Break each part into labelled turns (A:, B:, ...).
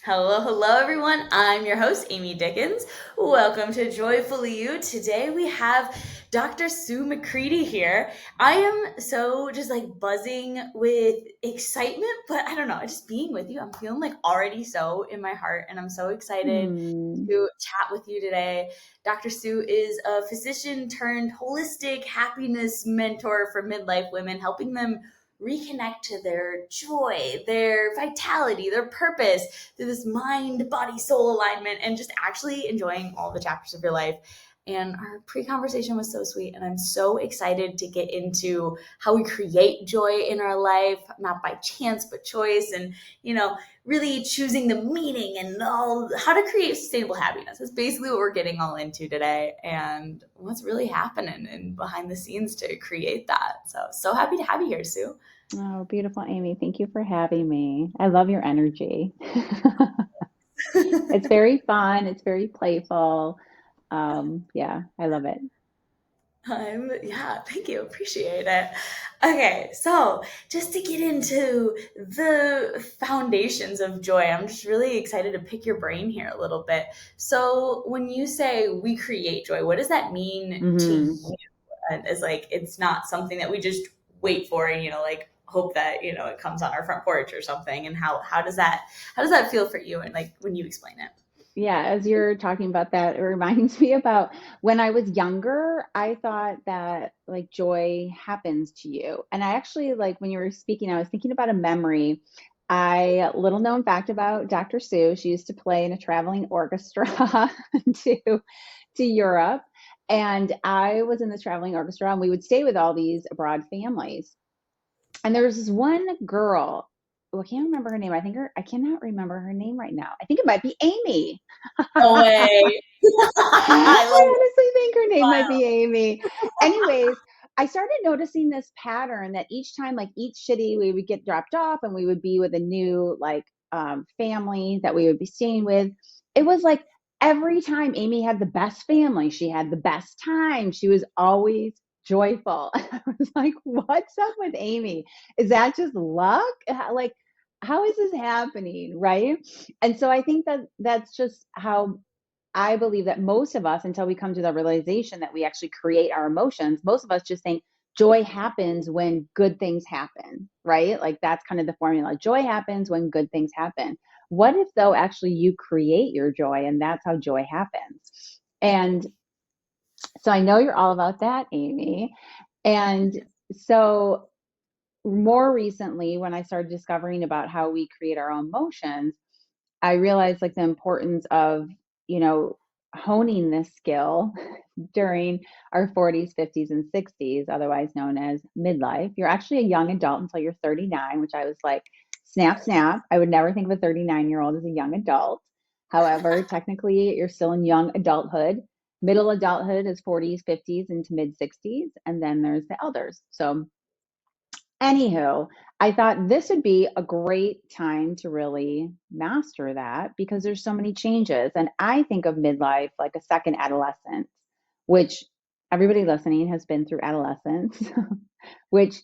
A: Hello, hello, everyone. I'm your host, Amy Dickens. Welcome to Joyfully You. Today we have Dr. Sue McCreadie here. I am so just like buzzing with excitement, but I don't know, just being with you, I'm feeling like already so in my heart, and I'm so excited
B: Hmm.
A: to chat with you today. Dr. Sue is a physician turned holistic happiness mentor for midlife women, helping them reconnect to their joy, their vitality, their purpose through this mind, body, soul alignment, and just actually enjoying all the chapters of your life. And our pre-conversation was so sweet, and I'm so excited to get into how we create joy in our life, not by chance but choice, and really choosing the meaning and all how to create sustainable happiness. That's basically what we're getting all into today, and what's really happening and behind the scenes to create that. So happy to have you here, Sue.
B: Oh, beautiful, Amy. Thank you for having me. I love your energy. It's very fun. It's very playful. Yeah, I love it.
A: Yeah, thank you. Appreciate it. Okay, so just to get into the foundations of joy, I'm just really excited to pick your brain here a little bit. So, when you say we create joy, what does that mean to
B: Hmm.
A: you? And is like it's not something that we just wait for and like hope that it comes on our front porch or something. And how does that feel for you? And like when you explain it.
B: Yeah, as you're talking about that, it reminds me about when I was younger, I thought that like joy happens to you. And I actually like when you were speaking, I was thinking about a memory. Little known fact about Dr. Sue, she used to play in a traveling orchestra to to Europe. And I was in this traveling orchestra, and we would stay with all these abroad families. And there was this one girl, oh, I can't remember her name. I cannot remember her name right now. I think it might be Amy.
A: No way. I love
B: I honestly think her name might
A: it.
B: be Amy. Anyways, I started noticing this pattern that each time, like each city, we would get dropped off and we would be with a new family that we would be staying with. It was like every time Amy had the best family, she had the best time. She was always joyful. I was like, what's up with Amy? Is that just luck? Like, how is this happening? Right. And so I think that that's just how I believe that most of us, until we come to the realization that we actually create our emotions, most of us just think joy happens when good things happen, right? Like that's kind of the formula. Joy happens when good things happen. What if, though, actually you create your joy and that's how joy happens? And so I know you're all about that, Amy. And so more recently, when I started discovering about how we create our own emotions, I realized like the importance of, you know, honing this skill during our 40s, 50s, and 60s, otherwise known as midlife. You're actually a young adult until you're 39, which I was like, snap, snap. I would never think of a 39-year-old as a young adult. However, technically, you're still in young adulthood. Middle adulthood is 40s, 50s, into mid 60s. And then there's the elders. So anywho, I thought this would be a great time to really master that because there's so many changes. And I think of midlife like a second adolescence, which everybody listening has been through adolescence, which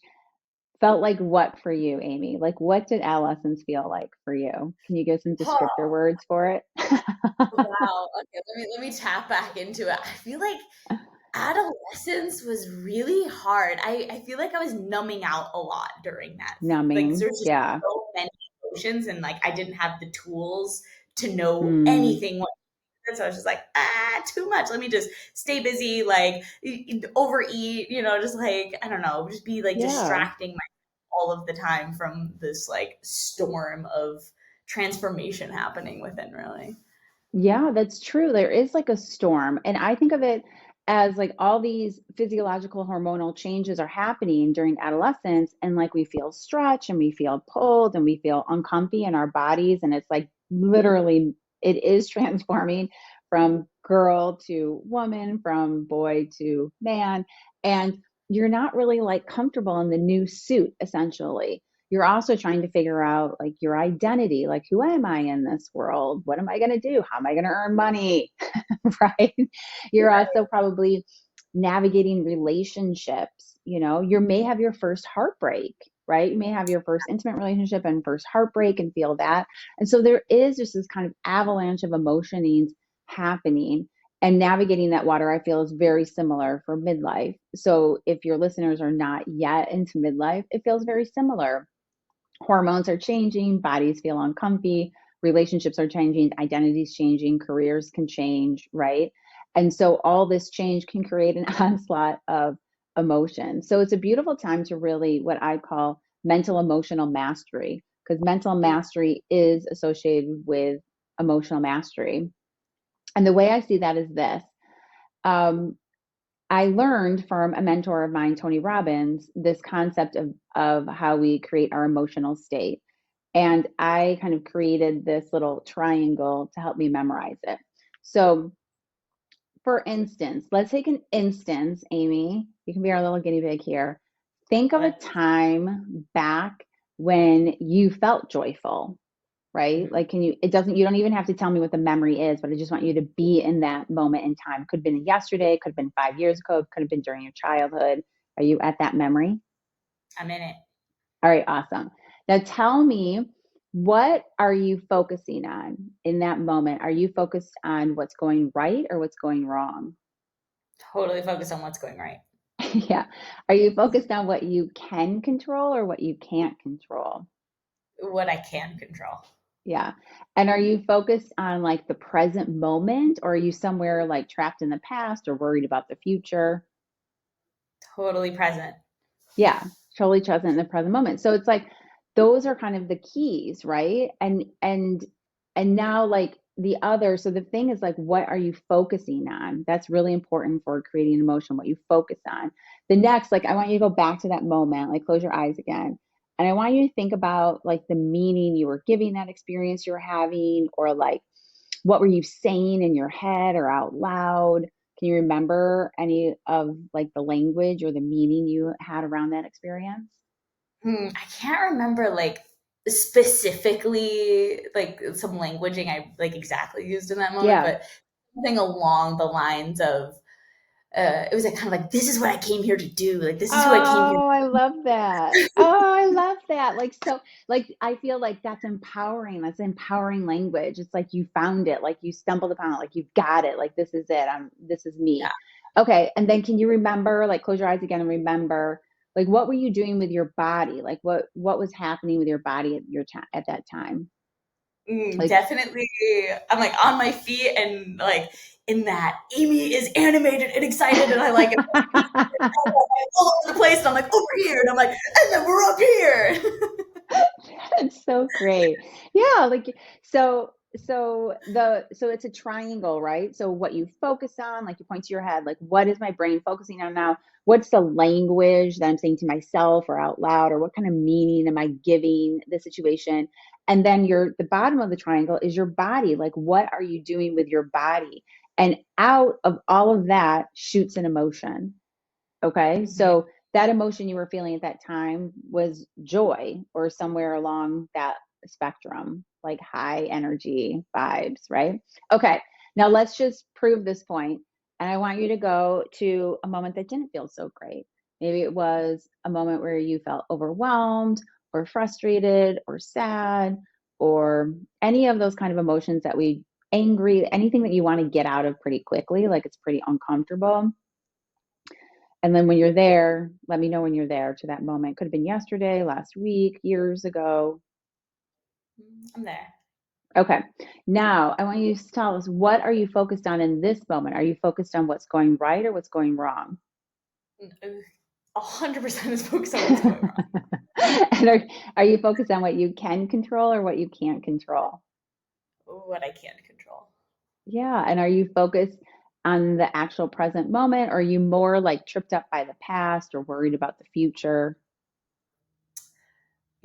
B: felt like what for you, Amy? Like, what did adolescence feel like for you? Can you give some descriptor words for it?
A: Wow. Okay, let me tap back into it. I feel like adolescence was really hard. I feel like I was numbing out a lot during that. Like
B: Numbing.
A: there's just
B: Yeah.
A: so many emotions, and like I didn't have the tools to know
B: Mm,
A: anything. So I was just like, too much. Let me just stay busy, like overeat, just like I don't know, just be like
B: yeah.
A: distracting myself all of the time from this like storm of transformation happening within, really.
B: Yeah, that's true. There is like a storm. And I think of it as like all these physiological hormonal changes are happening during adolescence. And like we feel stretch and we feel pulled and we feel uncomfy in our bodies. And it's like literally, it is transforming from girl to woman, from boy to man. And you're not really like comfortable in the new suit, essentially. You're also trying to figure out like your identity, like who am I in this world? What am I going to do? How am I going to earn money? Right? You're also probably navigating relationships, you may have your first heartbreak. right? You may have your first intimate relationship and first heartbreak and feel that. And so there is just this kind of avalanche of emotions happening. And navigating that water, I feel, is very similar for midlife. So if your listeners are not yet into midlife, it feels very similar. Hormones are changing, bodies feel uncomfy, relationships are changing, identities changing, careers can change, right? And so all this change can create an onslaught of emotion. So it's a beautiful time to really what I call mental emotional mastery, because mental mastery is associated with emotional mastery. And the way I see that is this. Um, I learned from a mentor of mine, Tony Robbins, this concept of how we create our emotional state. And I kind of created this little triangle to help me memorize it. So, for instance, let's take an instance, Amy. You can be our little guinea pig here. Think of a
A: What?
B: time back when you felt joyful, right? Like, you don't even have to tell me what the memory is, but I just want you to be in that moment in time. Could have been yesterday, could have been 5 years ago, could have been during your childhood. Are you at that memory?
A: I'm in it.
B: All right, awesome. Now tell me, what are you focusing on in that moment? Are you focused on what's going right or what's going wrong?
A: Totally focused on what's going right.
B: Yeah. Are you focused on what you can control or what you can't control?
A: What I can control.
B: Yeah. And are you focused on like the present moment or are you somewhere like trapped in the past or worried about the future?
A: Totally present.
B: Yeah, totally present in the present moment. So it's like those are kind of the keys, right? And now like the other, so the thing is like what are you focusing on? That's really important for creating emotion, what you focus on. The next, like I want you to go back to that moment, like close your eyes again. And I want you to think about like the meaning you were giving that experience you were having, or like what were you saying in your head or out loud? Can you remember any of like the language or the meaning you had around that experience?
A: I can't remember like specifically like some languaging I like exactly used in that moment,
B: Yeah.
A: but something along the lines of it was like kind of like this is what I came here to do. Like this is who I came here.
B: Oh, I love that. Oh, I love that. Like, so, like, I feel like that's empowering. That's empowering language. It's like you found it, like you stumbled upon it, like you've got it. Like, this is it. This is
A: Yeah.
B: me. Okay. And then can you remember, like, close your eyes again and remember, like, what were you doing with your body? Like, what was happening with your body at your time at that time? Like,
A: Definitely. I'm like on my feet and like in that Amy is animated and excited and I like it all over the place and I'm like over here and I'm like and then we're up here.
B: That's so great. Yeah, like so it's a triangle, right? So what you focus on, like you point to your head, like what is my brain focusing on now? What's the language that I'm saying to myself or out loud, or what kind of meaning am I giving the situation? And then the bottom of the triangle is your body. Like what are you doing with your body? And out of all of that shoots an emotion. Okay.
A: Mhm.
B: So that emotion you were feeling at that time was joy or somewhere along that spectrum, like high energy vibes, right? Okay. Now let's just prove this point. And I want you to go to a moment that didn't feel so great. Maybe it was a moment where you felt overwhelmed or frustrated or sad or any of those kind of emotions that angry, anything that you want to get out of pretty quickly, like it's pretty uncomfortable. And then when you're there, let me know when you're there to that moment. Could have been yesterday, last week, years ago.
A: I'm there.
B: Okay. Now I want you to tell us, what are you focused on in this moment? Are you focused on what's going right or what's going wrong?
A: 100% is focused on what's going wrong.
B: And are you focused on what you can control or what you can't control?
A: What I can't control.
B: Yeah. And are you focused on the actual present moment, or are you more like tripped up by the past or worried about the future?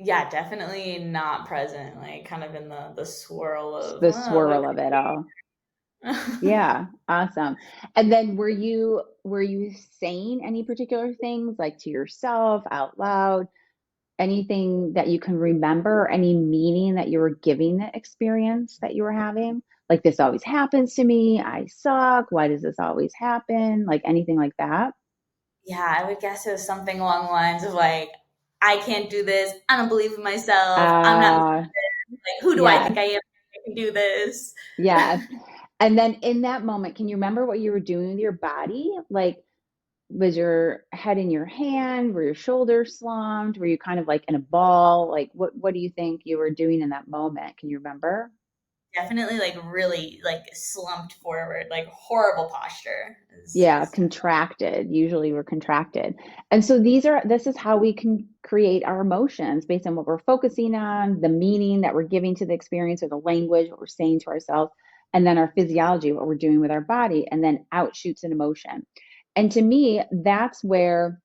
A: Yeah, definitely not present. Like kind of in the swirl of
B: The
A: what
B: swirl of it all.
A: could
B: Yeah, awesome. And then were you saying any particular things like to yourself out loud, anything that you can remember, or any meaning that you were giving the experience that you were having? Like this always happens to me, I suck, why does this always happen? Like anything like that?
A: yeah, I would guess it was something along the lines of like I can't do this. I don't believe in myself. I'm not
B: Uh,
A: like, who do I
B: yes,
A: think I am? I can do this.
B: yes. And then in that moment, can you remember what you were doing with your body? Like, was your head in your hand? Were your shoulders slumped? Were you kind of like in a ball? Like, what do you think you were doing in that moment? Can you remember?
A: Definitely like really like slumped forward, like horrible posture
B: Yeah,
A: is
B: contracted. Usually we're contracted. And so this is how we can create our emotions based on what we're focusing on, the meaning that we're giving to the experience or the language, what we're saying to ourselves, and then our physiology, what we're doing with our body, and then out shoots an emotion. And to me, that's where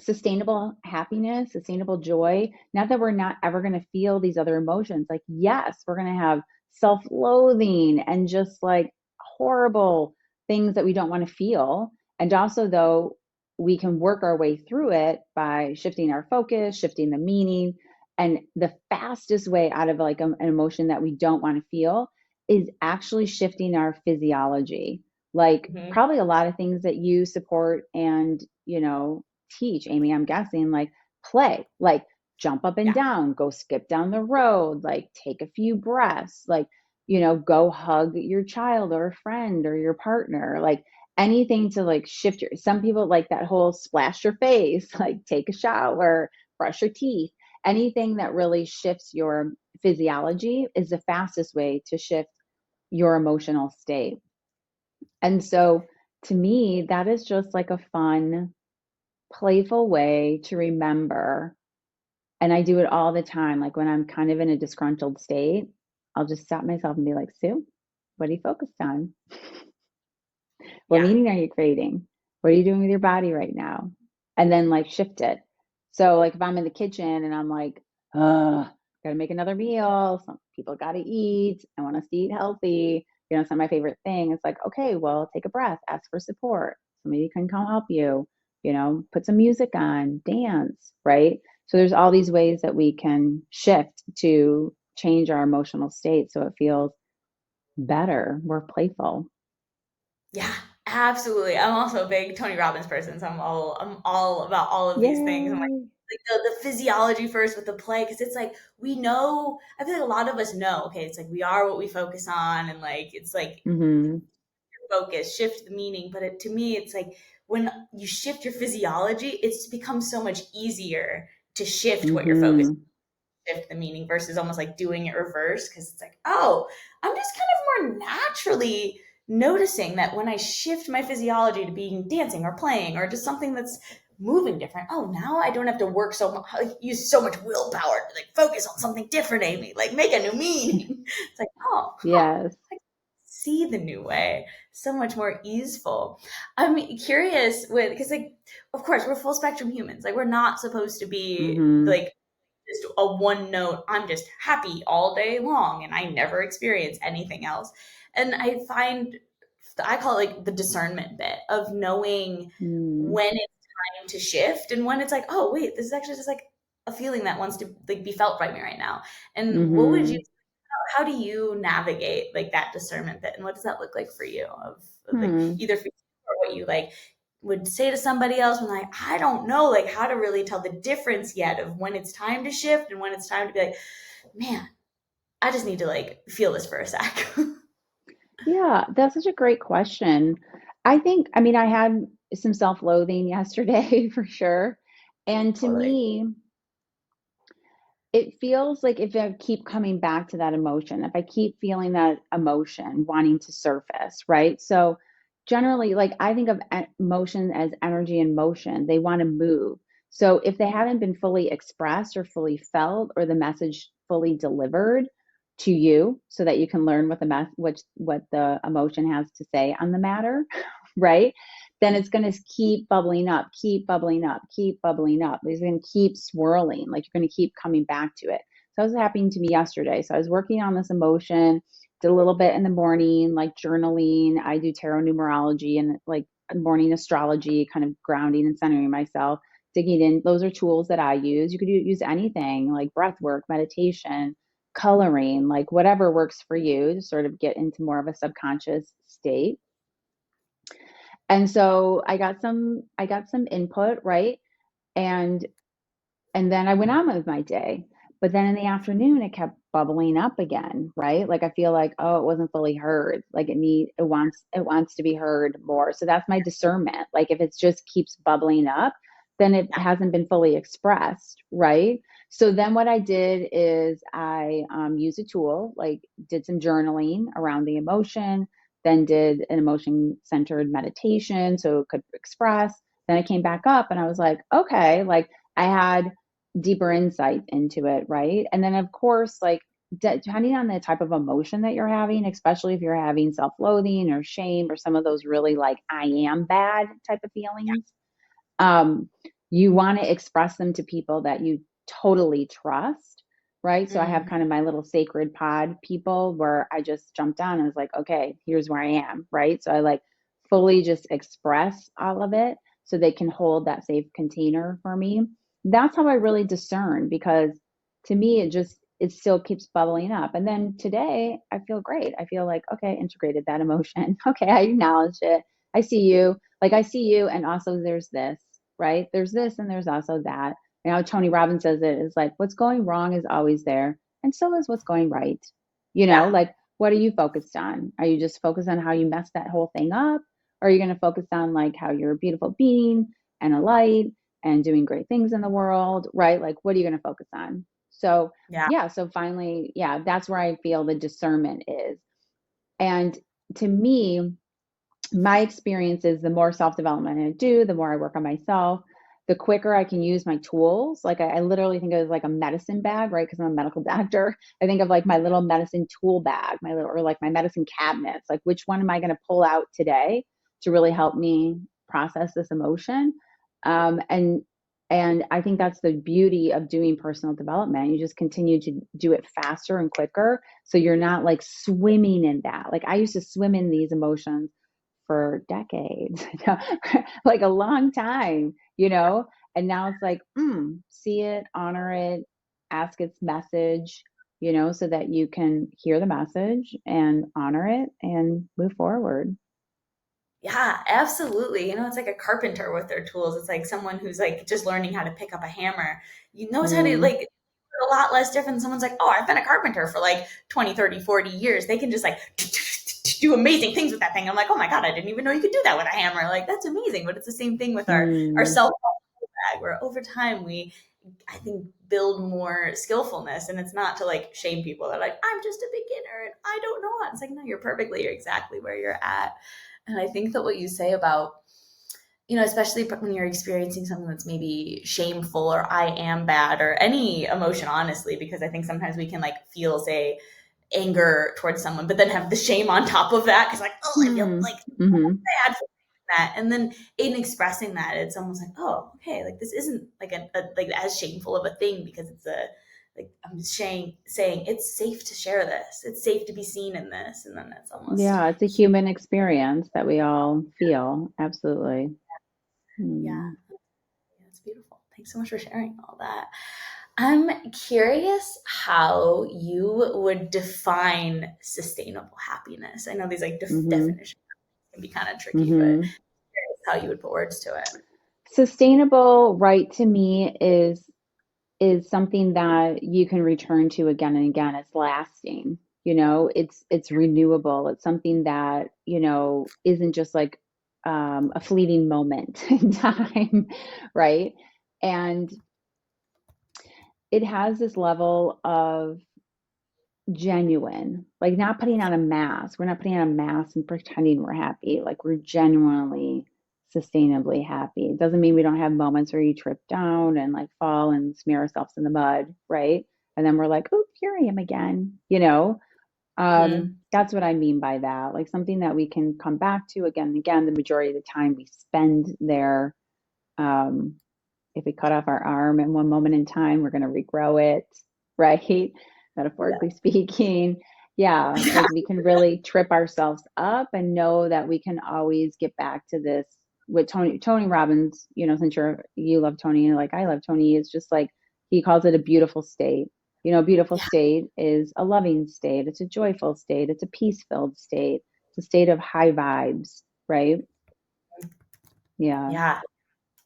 B: sustainable happiness, sustainable joy, not that we're not ever going to feel these other emotions. Like, yes, we're going to have self loathing and just like horrible things that we don't want to feel. And also, though, we can work our way through it by shifting our focus, shifting the meaning. And the fastest way out of like an emotion that we don't want to feel is actually shifting our physiology. Like,
A: Mhm.
B: probably a lot of things that you support and, teach, Amy, I'm guessing, like play, like jump up and
A: Yeah.
B: down, go skip down the road, like take a few breaths, like, go hug your child or a friend or your partner, like anything to like shift some people like that whole splash your face, like take a shower, brush your teeth. Anything that really shifts your physiology is the fastest way to shift your emotional state. And so to me, that is just like a fun, playful way to remember. And I do it all the time. Like when I'm kind of in a disgruntled state, I'll just stop myself and be like, Sue, what are you focused on? What
A: Yeah.
B: meaning are you creating? What are you doing with your body right now? And then like shift it. So like if I'm in the kitchen and I'm like, gotta make another meal. Some people gotta eat. I want us to eat healthy. It's not my favorite thing. It's like, okay, well, take a breath, ask for support. Somebody can come help you, put some music on, dance, right? So there's all these ways that we can shift to change our emotional state so it feels better, more playful.
A: Yeah, absolutely. I'm also a big Tony Robbins person, so I'm all about all of these things. I'm
B: Yay.
A: like the physiology first with the play, because it's like we know. I feel like a lot of us know. Okay, it's like we are what we focus on, and like it's like
B: Mm-hmm.
A: focus, shift the meaning. But to me, it's like when you shift your physiology, it's become so much easier to shift what you're focusing,
B: Mm-hmm.
A: shift the meaning versus almost like doing it reverse, because it's like, oh, I'm just kind of more naturally noticing that when I shift my physiology to being dancing or playing or just something that's moving different, oh, now I don't have to work so much, like, use so much willpower to like focus on something different, Amy, like make a new meaning. It's like, oh, huh,
B: Yes.
A: I see the new way, so much more easeful. I'm curious with, because like, of course, we're full spectrum humans, like we're not supposed to be
B: Mm-hmm.
A: like just a one note, I'm just happy all day long and I never experience anything else. And I find, I call it like the discernment bit of knowing when it's time to shift and when it's like, oh, wait, this is actually just like a feeling that wants to like be felt by me right now. And what would you,
B: Mm-hmm.
A: how do you navigate like that discernment bit? And what does that look like for you of like
B: Hmm.
A: either for you or what you like would say to somebody else when like I don't know like how to really tell the difference yet of when it's time to shift and when it's time to be like, man, I just need to like feel this for a sec.
B: Yeah, that's such a great question. I mean, I had some self-loathing yesterday for sure. And to
A: Totally.
B: me, it feels like if I keep coming back to that emotion, if I keep feeling that emotion wanting to surface, right? So generally, like I think of emotion as energy in motion. They want to move. So if they haven't been fully expressed or fully felt or the message fully delivered to you so that you can learn what the emotion has to say on the matter, right? Then it's going to keep bubbling up, keep bubbling up, keep bubbling up. It's going to keep swirling, like you're going to keep coming back to it. So that was happening to me yesterday. So I was working on this emotion, did a little bit in the morning, like journaling. I do tarot numerology and like morning astrology, kind of grounding and centering myself, digging in. Those are tools that I use. You could use anything like breath work, meditation, coloring, like whatever works for you to sort of get into more of a subconscious state. And so I got some input, right? And And then I went on with my day. But then in the afternoon, it kept bubbling up again, right? Like I feel like, oh, it wasn't fully heard. Like it wants to be heard more. So that's my discernment. Like if it just keeps bubbling up, then it hasn't been fully expressed, right? So then what I did is I used a tool, like did some journaling around the emotion, then did an emotion centered meditation so it could express. Then I came back up and I was like, okay, like I had deeper insight into it, right? And then, of course, like depending on the type of emotion that you're having, especially if you're having self loathing or shame or some of those really like, I am bad type of feelings, um, you want to express them to people that you totally trust, right? So I have
A: Mm,
B: kind of my little sacred pod people where I just jumped on and was like, okay, here's where I am, right? So I like fully just express all of it so they can hold that safe container for me. That's how I really discern because to me, it still keeps bubbling up. And then today I feel great. I feel like, okay, integrated that emotion. Okay, I acknowledge it. I see you. Like I see you. And also there's this, right? There's this and there's also that. You know, Tony Robbins says it is like what's going wrong is always there, and so is what's going right.
A: yeah.
B: Like what are you focused on? Are you just focused on how you messed that whole thing up? Or are you going to focus on like how you're a beautiful being and a light and doing great things in the world, right? Like what are you going to focus on? So,
A: Yeah.
B: yeah, so finally, yeah, that's where I feel the discernment is. And to me, my experience is the more self development I do, the more I work on myself, the quicker I can use my tools. Like I literally think of it as like a medicine bag, right? Because I'm a medical doctor. I think of like my little medicine tool bag, my little, or like my medicine cabinets. Like which one am I going to pull out today to really help me process this emotion? Um, and and I think that's the beauty of doing personal development. You just continue to do it faster and quicker. So you're not like swimming in that. Like I used to swim in these emotions for decades, like a long time, and now it's like, see it, honor it, ask its message, so that you can hear the message and honor it and move forward.
A: Yeah, absolutely. It's like a carpenter with their tools. It's like someone who's like just learning how to pick up a hammer. You knows how to
B: Mm,
A: like a lot less different than someone's like, oh, I've been a carpenter for like 20, 30, 40 years. They can just like do amazing things with that thing. I'm like, oh my God, I didn't even know you could do that with a hammer. Like that's amazing. But it's the same thing with our
B: mm,
A: self bag where over time we I think build more skillfulness and it's not to like shame people. They're like, I'm just a beginner and I don't know. It's like, no, you're exactly where you're at. And I think that what you say about, especially when you're experiencing something that's maybe shameful or I am bad or any emotion, honestly, because I think sometimes we can like feel, say, anger towards someone, but then have the shame on top of that because like, oh, I feel
B: mm,
A: like
B: mm-hmm.
A: bad for that. And then in expressing that, it's almost like, oh, okay, like this isn't like like as shameful of a thing because it's a like I'm saying it's safe to share this. It's safe to be seen in this. And then it's almost
B: Yeah, it's a human experience that we all feel. Absolutely.
A: yeah,
B: Mm,
A: it's beautiful. Thanks so much for sharing all that. I'm curious how you would define sustainable happiness. I know these like
B: mm-hmm,
A: definitions can be kind of tricky, but
B: mm-hmm.
A: curious how you would put words to it.
B: Sustainable, right, to me is something that you can return to again and again. It's lasting, it's renewable. It's something that, isn't just like a fleeting moment in time, right? And it has this level of genuine, like not putting on a mask. We're not putting on a mask and pretending we're happy. Like we're genuinely, sustainably happy. It doesn't mean we don't have moments where you trip down and like fall and smear ourselves in the mud, right? And then we're like, oh, here I am again.
A: Mm-hmm.
B: That's what I mean by that. Like something that we can come back to again and again. The majority of the time we spend there. Um, if we cut off our arm in one moment in time, we're going to regrow it, right? Metaphorically speaking. Yeah,
A: Yeah.
B: like we can really trip ourselves up and know that we can always get back to this. With Tony Robbins, since you love Tony, like I love Tony, is just like he calls it a beautiful state. A beautiful
A: Yeah.
B: state is a loving state, it's a joyful state, it's a peace-filled state, it's a state of high vibes, right? Yeah.
A: Yeah.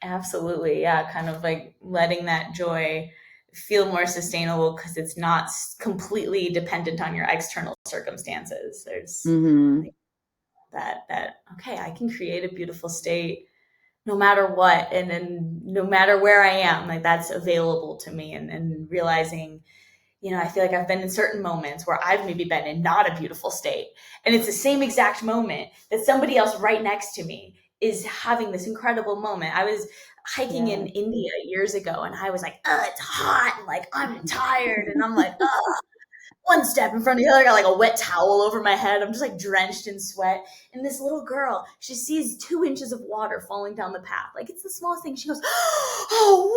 A: Absolutely. Yeah. Kind of like letting that joy feel more sustainable because it's not completely dependent on your external circumstances. There's
B: Hmm.
A: like okay, I can create a beautiful state no matter what. And then no matter where I am, like that's available to me. And realizing, I feel like I've been in certain moments where I've maybe been in not a beautiful state. And it's the same exact moment that somebody else right next to me is having this incredible moment. I was hiking in
B: Yes.
A: India years ago and I was like, oh, it's hot. And like, I'm tired. And I'm like, oh, one step in front of the other. I got like a wet towel over my head. I'm just like drenched in sweat. And this little girl, she sees 2 inches of water falling down the path. Like it's the smallest thing. She goes, oh,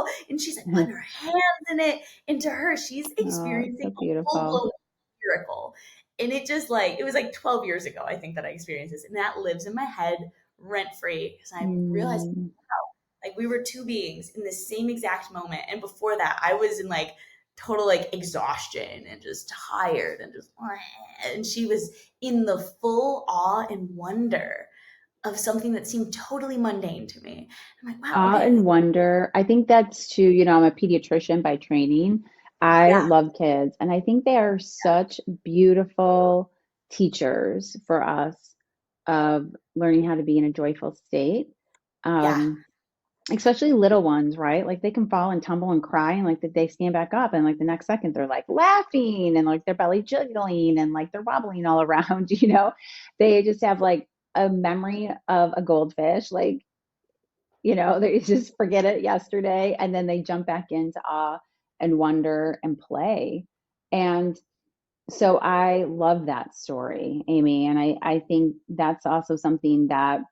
A: waterfall. And she's like putting her hands in it. And to her, she's
B: Oh, it's so
A: experiencing a full
B: beautiful.
A: blown miracle. And it just like, it was like 12 years ago, I think, that I experienced this. And that lives in my head rent free because I realized
B: Mm.
A: like we were two beings in the same exact moment. And before that, I was in like total like exhaustion and just tired and just, and she was in the full awe and wonder of something that seemed totally mundane to me. I'm like, wow,
B: Awe
A: okay,
B: and
A: like,
B: wonder. I think that's too, I'm a pediatrician by training. I
A: yeah,
B: love kids, and I think they are such beautiful teachers for us of learning how to be in a joyful state.
A: yeah,
B: Um, Especially little ones, right? Like they can fall and tumble and cry, and like they stand back up, and like the next second they're like laughing and like their belly jiggling and like they're wobbling all around, They just have like a memory of a goldfish, like, they just forget it yesterday and then they jump back into awe and wonder and play. And so I love that story, Amy. And I think that's also something that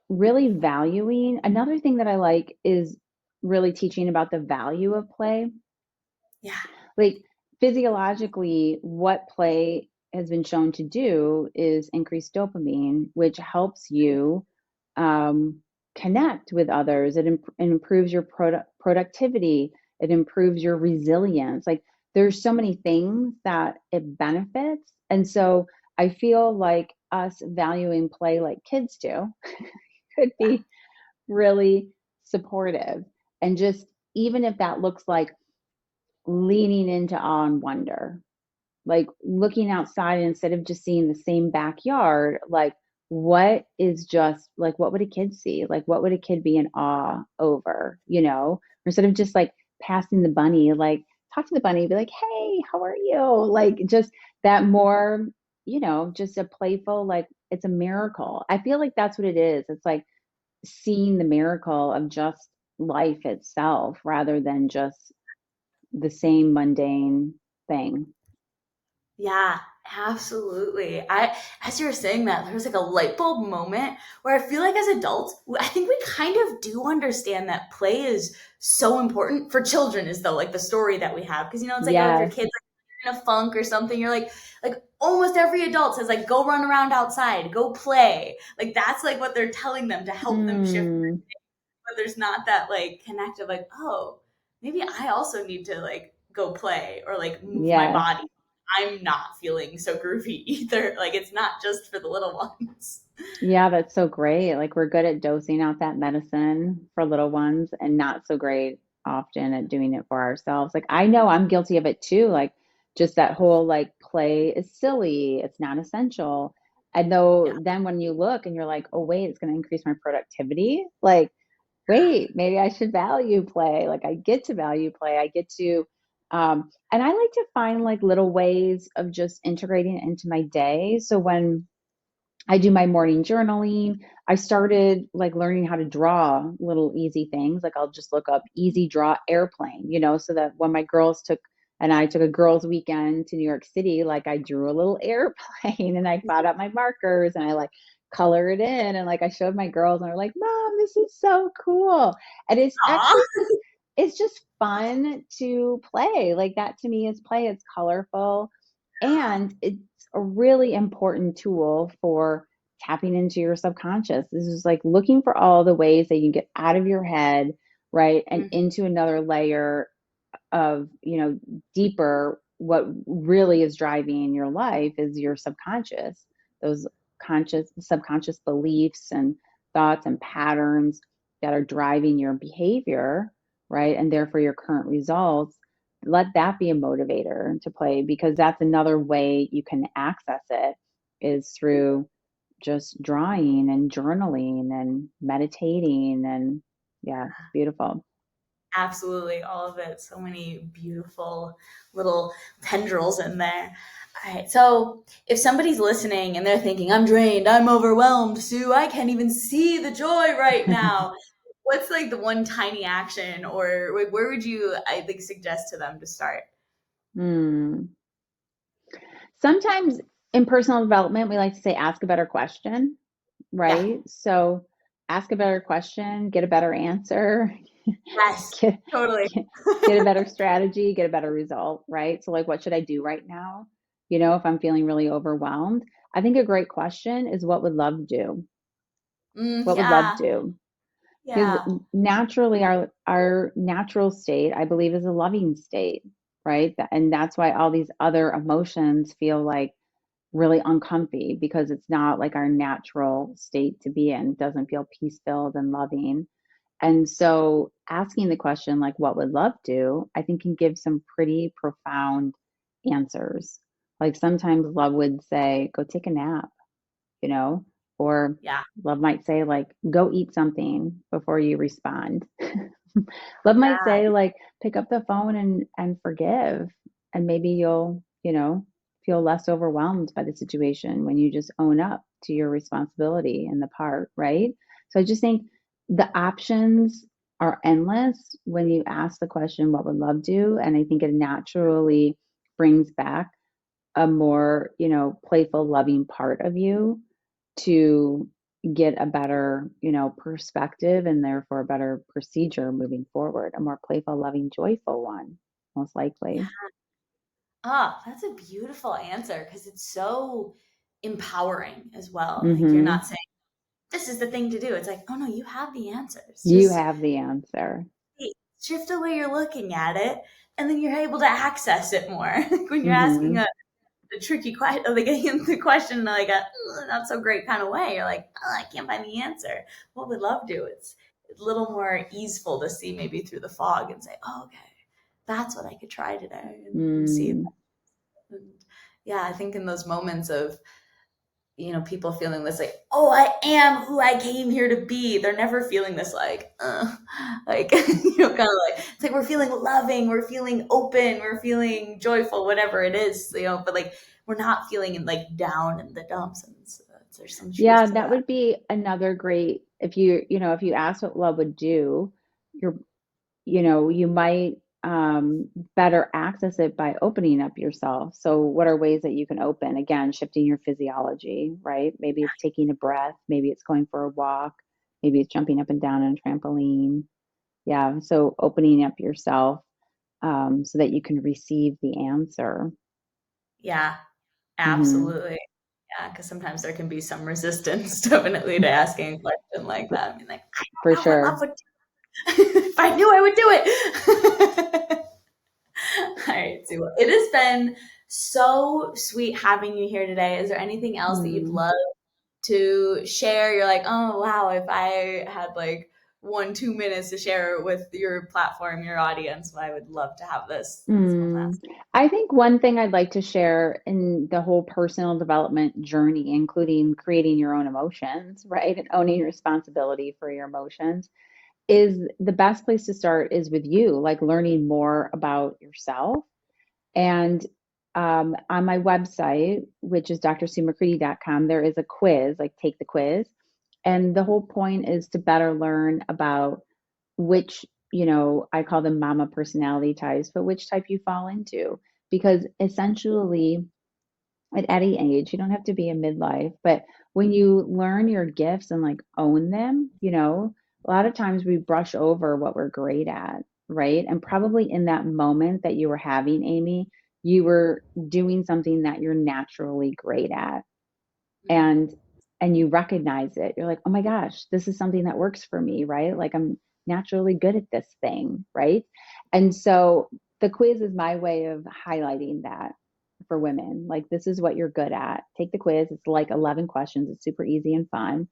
B: really valuing. Another thing that I like is really teaching about the value of play.
A: yeah,
B: Like physiologically, what play has been shown to do is increase dopamine, which helps you um, connect with others. It improves your productivity. It improves your resilience. Like there's so many things that it benefits. And so I feel like us valuing play like kids do could be really supportive. And just even if that looks like leaning into awe and wonder, like looking outside instead of just seeing the same backyard, like what is just like what would a kid see? Like what would a kid be in awe over, instead of just like passing the bunny, like talk to the bunny, be like, hey, how are you? Like just that more, just a playful, like it's a miracle. I feel like that's what it is. It's like seeing the miracle of just life itself rather than just the same mundane thing.
A: yeah, absolutely. As you were saying that, there was like a light bulb moment where I feel like as adults, I think we kind of do understand that play is so important for children, is though like the story that we have. Because it's like, oh, if your
B: Yes.
A: kid's like in a funk or something, you're like almost every adult says like, go run around outside, go play. Like that's like what they're telling them to help them shift.
B: Mm,
A: But there's not that like connect of like, oh, maybe I also need to like go play or like move my
B: yes.
A: body. I'm not feeling so groovy either. Like it's not just for the little ones.
B: Yeah, that's so great. Like we're good at dosing out that medicine for little ones and not so great often at doing it for ourselves. Like I know I'm guilty of it too. Like just that whole like play is silly, it's not essential. And though
A: Yeah.
B: then when you look and you're like, oh wait, it's going to increase my productivity. Like wait, maybe I should value play. Like I get to value play. I get to, and I like to find like little ways of just integrating it into my day. So when I do my morning journaling, I started like learning how to draw little easy things. Like I'll just look up easy draw airplane, so that when my girls took and I took a girls' weekend to New York City, like I drew a little airplane and I got out my markers and I like color it in and like I showed my girls and they're like, Mom, this is so cool. And it's
A: Aw.
B: actually it's just fun to play. Like that to me is play. It's colorful and it's a really important tool for tapping into your subconscious. This is like looking for all the ways that you can get out of your head, right? And
A: Mhm.
B: into another layer of, deeper, what really is driving your life is your subconscious, those subconscious beliefs and thoughts and patterns that are driving your behavior, right? And therefore your current results, let that be a motivator to play, because that's another way you can access it is through just drawing and journaling and meditating. And yeah, it's beautiful.
A: Absolutely, all of it. So many beautiful little tendrils in there. All right. So if somebody's listening and they're thinking, I'm drained, I'm overwhelmed, Sue, I can't even see the joy right now. What's like the one tiny action, or like, where would you, I think, suggest to them to start?
B: Hmm. Sometimes in personal development, we like to say, ask a better question,
A: Yeah.
B: right? So ask a better question, get a better answer,
A: Yes.
B: get,
A: Totally.
B: get a better strategy, get a better result, right? So, like, what should I do right now? If I'm feeling really overwhelmed, I think a great question is, what would love do? What would love
A: Yeah.
B: do? Because
A: Yeah.
B: naturally, our natural state, I believe, is a loving state, right? And that's why all these other emotions feel like really uncomfy, because it's not like our natural state to be in. It doesn't feel peace filled and loving. And so asking the question, like, what would love do, I think can give some pretty profound answers. Like sometimes love would say, go take a nap, you know, or
A: Yeah.
B: love might say, like, go eat something before you respond. Love might
A: Yeah.
B: say, like, pick up the phone and forgive. And maybe you'll, feel less overwhelmed by the situation when you just own up to your responsibility in the part, right? So I just think the options are endless when you ask the question, what would love do? And I think it naturally brings back a more, playful, loving part of you to get a better, perspective, and therefore a better procedure moving forward, a more playful, loving, joyful one, most likely.
A: Ah, that's a beautiful answer because it's so empowering as well. Like you're
B: Mm-hmm.
A: not saying this is the thing to do. It's like, oh no, you have the answers.
B: You
A: Just
B: have the answer.
A: shift the way you're looking at it, and then you're able to access it more. Like when you're asking
B: Mm-hmm.
A: a tricky question, like the question in like a not so great kind of way, you're like, oh, I can't find the answer. What would love do? It's a little more easeful to see maybe through the fog and say, oh, okay, that's what I could try today and see.
B: Mm.
A: And yeah, I think in those moments of, people feeling this like, oh, I am who I came here to be. They're never feeling this like, kind of like, it's like we're feeling loving, we're feeling open, we're feeling joyful, whatever it is, but like we're not feeling like down in the dumps. And so there's some truth
B: Yeah,
A: to
B: that
A: that.
B: would be another great, if you ask what love would do, you're you might better access it by opening up yourself. So, what are ways that you can open? Again, shifting your physiology, right? Maybe it's taking a breath, maybe it's going for a walk, maybe it's jumping up and down on a trampoline. Yeah, so opening up yourself so that you can receive the answer.
A: Yeah,
B: Hmm.
A: absolutely. Yeah, because sometimes there can be some resistance definitely to asking a question like
B: For,
A: that. I mean, like, I
B: for
A: don't know what love
B: sure.
A: would do. If I knew I would do it. All right, Sue. Well, it has been so sweet having you here today. Is there anything else that you'd
B: Mm.
A: love to share? You're like, oh wow, if I had like 1, 2 minutes to share with your platform, your audience, I would love to have this moment.
B: I think one thing I'd like to share in the whole personal development journey, including creating your own emotions, right? And owning responsibility for your emotions, is the best place to start is with you, like learning more about yourself. And on my website, which is drsuemccreadie.com, there is a quiz, like take the quiz. And the whole point is to better learn about which, I call them mama personality types, but which type you fall into. Because essentially, at any age, you don't have to be in midlife, but when you learn your gifts and like own them, a lot of times we brush over what we're great at, right? And probably in that moment that you were having, Amy, you were doing something that you're naturally great at,
A: Mm,
B: and you recognize it. You're like, oh my gosh, this is something that works for me, right? Like I'm naturally good at this thing, right? And so the quiz is my way of highlighting that for women. Like, this is what you're good at. Take the quiz. It's like 11 questions. It's super easy and fun.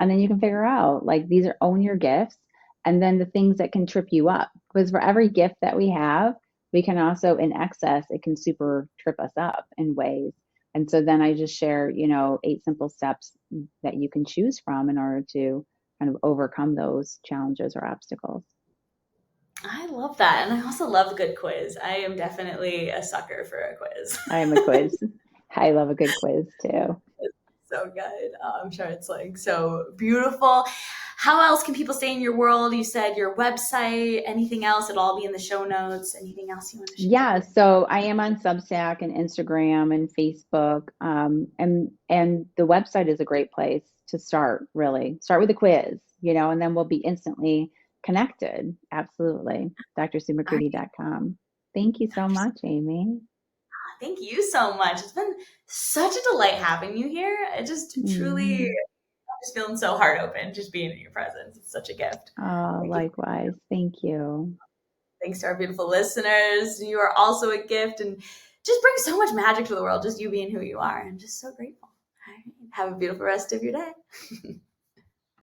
B: And then you can figure out like these are own your gifts and then the things that can trip you up. Because for every gift that we have, we can also in excess, it can super trip us up in ways. And so then I just share, 8 simple steps that you can choose from in order to kind of overcome those challenges or obstacles.
A: I love that. And I also love a good quiz. I am definitely a sucker for a quiz.
B: I am a quiz. I love a good quiz too.
A: So good. I'm sure it's like so beautiful. How else can people stay in your world? You said your website, anything else? It'll all be in the show notes. Anything else you want to share?
B: Yeah, so I am on Substack and Instagram and Facebook, and the website is a great place to start. Really, start with a quiz, and then we'll be instantly connected. Absolutely,
A: All right,
B: drsuemccreadie.com. Thank you so
A: Dr.
B: much, Amy.
A: Thank you so much. It's been such a delight having you here. I just truly,
B: Mm.
A: I'm just feeling so heart open just being in your presence. It's such a gift.
B: Oh,
A: Thank you.
B: likewise. Thank you.
A: Thanks to our beautiful listeners. You are also a gift and just bring so much magic to the world, just you being who you are. I'm just so grateful. All right. Have a beautiful rest of your day.